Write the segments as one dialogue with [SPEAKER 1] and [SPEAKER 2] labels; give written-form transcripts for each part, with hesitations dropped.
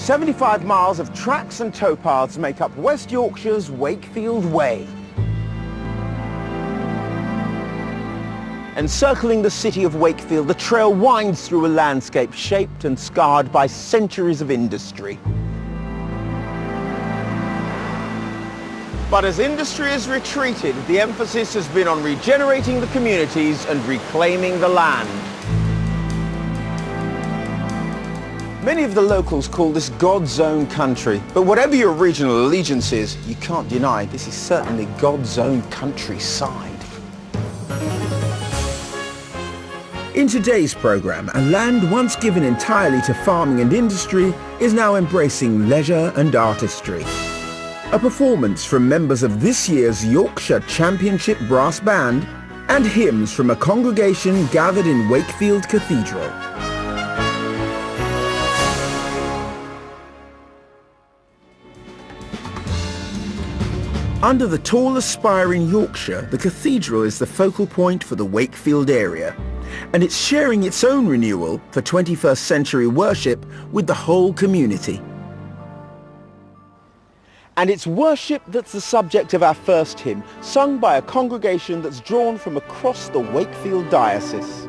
[SPEAKER 1] 75 miles of tracks and towpaths make up West Yorkshire's Wakefield Way. Encircling the city of Wakefield, the trail winds through a landscape shaped and scarred by centuries of industry. But as industry has retreated, the emphasis has been on regenerating the communities and reclaiming the land. Many of the locals call this God's own country, but whatever your regional allegiance is, you can't deny this is certainly God's own countryside. In today's programme, a land once given entirely to farming and industry is now embracing leisure and artistry. A performance from members of this year's Yorkshire Championship Brass Band and hymns from a congregation gathered in Wakefield Cathedral. Under the tallest spire in Yorkshire, the cathedral is the focal point for the Wakefield area, and it's sharing its own renewal for 21st century worship with the whole community. And it's worship that's the subject of our first hymn, sung by a congregation that's drawn from across the Wakefield diocese.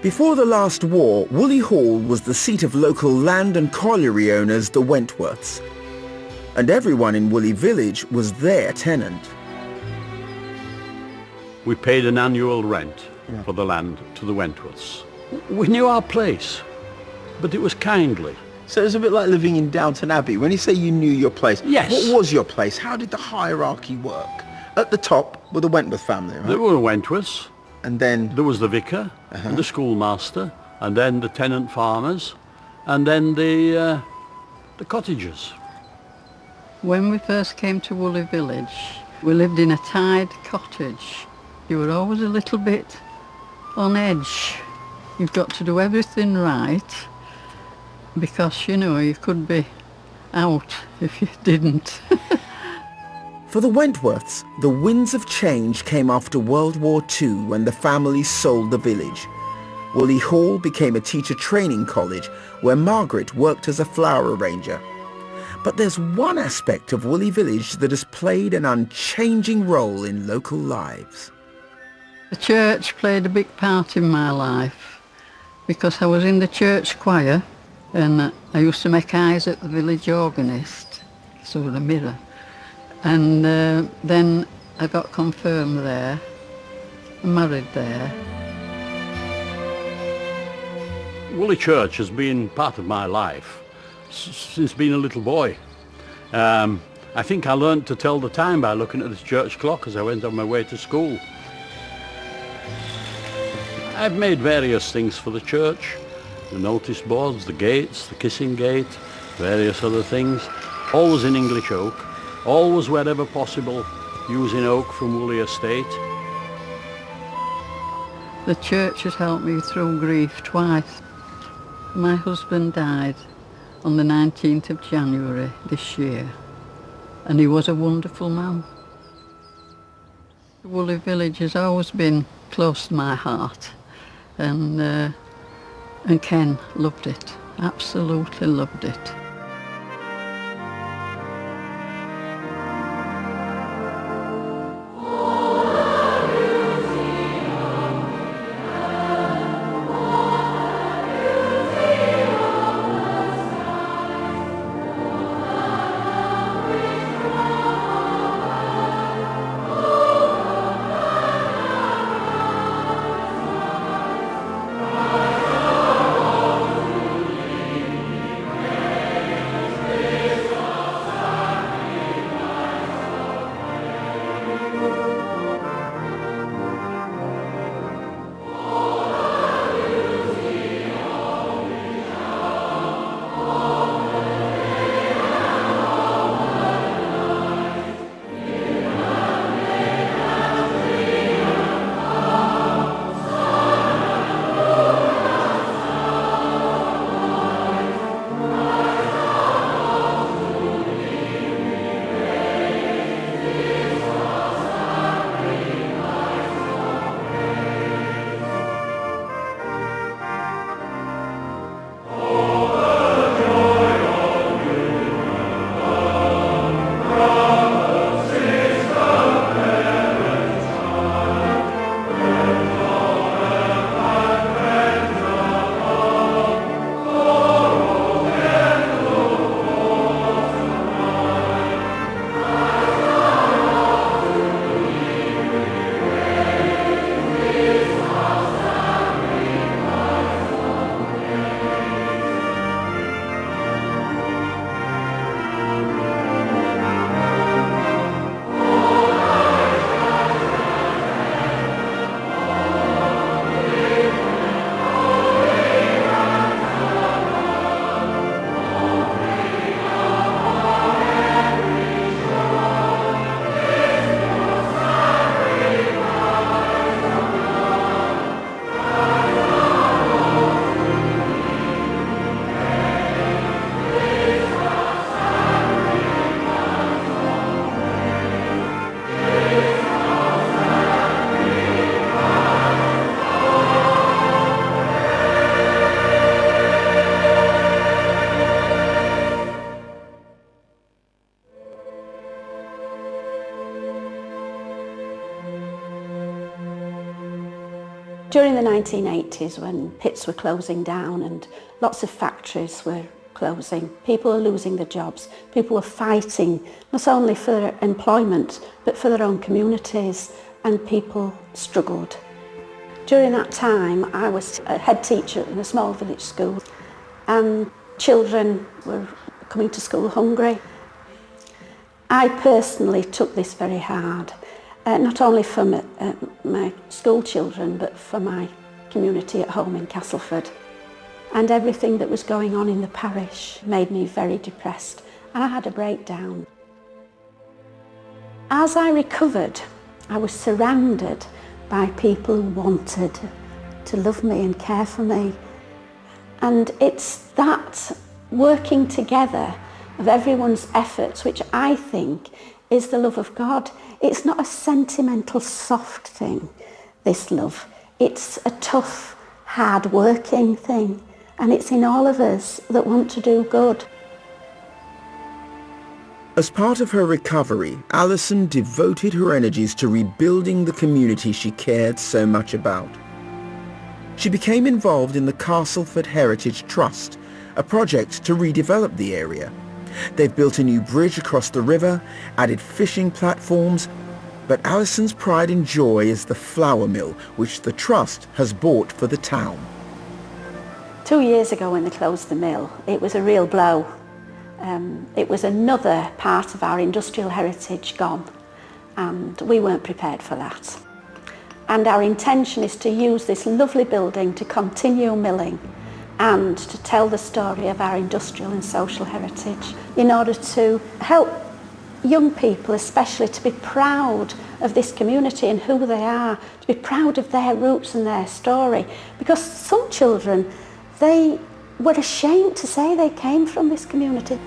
[SPEAKER 1] Before the last war, Woolly Hall was the seat of local land and colliery owners, the Wentworths, and everyone in Woolly Village was their tenant.
[SPEAKER 2] We paid an annual rent for the land to the Wentworths. We knew our place, but it was kindly.
[SPEAKER 1] So it's a bit like living in Downton Abbey. When you say you knew your place,
[SPEAKER 2] yes.
[SPEAKER 1] What was your place? How did the hierarchy work? At the top were the Wentworth family, right?
[SPEAKER 2] There were the Wentworths.
[SPEAKER 1] And then
[SPEAKER 2] there was the vicar, and the schoolmaster, and then the tenant farmers, and then the cottagers.
[SPEAKER 3] When we first came to Woolly Village, we lived in a tied cottage. You were always a little bit on edge. You've got to do everything right, because, you know, you could be out if you didn't.
[SPEAKER 1] For the Wentworths, the winds of change came after World War II when the family sold the village. Woolly Hall became a teacher training college where Margaret worked as a flower arranger. But there's one aspect of Woolly Village that has played an unchanging role in local lives.
[SPEAKER 3] The church played a big part in my life because I was in the church choir and I used to make eyes at the village organist through the mirror. And then I got confirmed there, married there.
[SPEAKER 2] Woolly Church has been part of my life since being a little boy. I think I learnt to tell the time by looking at the church clock as I went on my way to school. I've made various things for the church, the notice boards, the gates, the kissing gate, various other things, always in English oak, always wherever possible using oak from Woolly Estate.
[SPEAKER 3] The church has helped me through grief twice. My husband died on the 19th of January this year, and he was a wonderful man. Woolly Village has always been close to my heart, and Ken loved it, absolutely loved it.
[SPEAKER 4] During the 1980s, when pits were closing down and lots of factories were closing, people were losing their jobs, people were fighting not only for employment but for their own communities, and people struggled. During that time I was a head teacher in a small village school, and children were coming to school hungry. I personally took this very hard. Not only for my school children, but for my community at home in Castleford. And everything that was going on in the parish made me very depressed, and I had a breakdown. As I recovered, I was surrounded by people who wanted to love me and care for me. And it's that working together of everyone's efforts, which I think is the love of God. It's not a sentimental, soft thing, this love. It's a tough, hard-working thing, and it's in all of us that want to do good.
[SPEAKER 1] As part of her recovery, Alison devoted her energies to rebuilding the community she cared so much about. She became involved in the Castleford Heritage Trust, a project to redevelop the area. They've built a new bridge across the river, added fishing platforms, but Alison's pride and joy is the flour mill, which the Trust has bought for the town.
[SPEAKER 4] 2 years ago when they closed the mill, it was a real blow. It was another part of our industrial heritage gone, and we weren't prepared for that. And our intention is to use this lovely building to continue milling and to tell the story of our industrial and social heritage in order to help young people especially to be proud of this community and who they are, to be proud of their roots and their story. Because some children, they were ashamed to say they came from this community.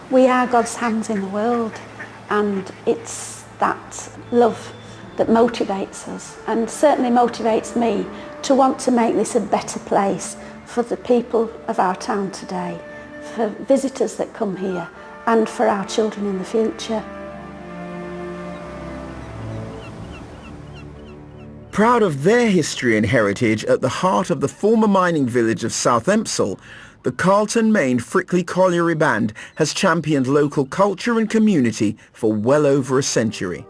[SPEAKER 4] We are God's hands in the world, and it's that love that motivates us, and certainly motivates me to want to make this a better place for the people of our town today, for visitors that come here, and for our children in the future.
[SPEAKER 1] Proud of their history and heritage at the heart of the former mining village of South Empsall, the Carlton-Maine Frickley Colliery Band has championed local culture and community for well over a century.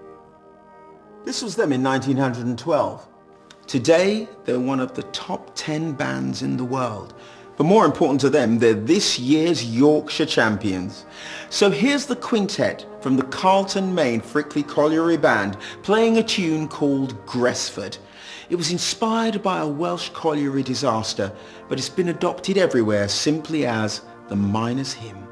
[SPEAKER 1] This was them in 1912. Today, they're one of the top 10 bands in the world. But more important to them, they're this year's Yorkshire champions. So here's the quintet from the Carlton-Maine Frickley Colliery Band playing a tune called Gresford. It was inspired by a Welsh colliery disaster, but it's been adopted everywhere simply as the Miners' Hymn.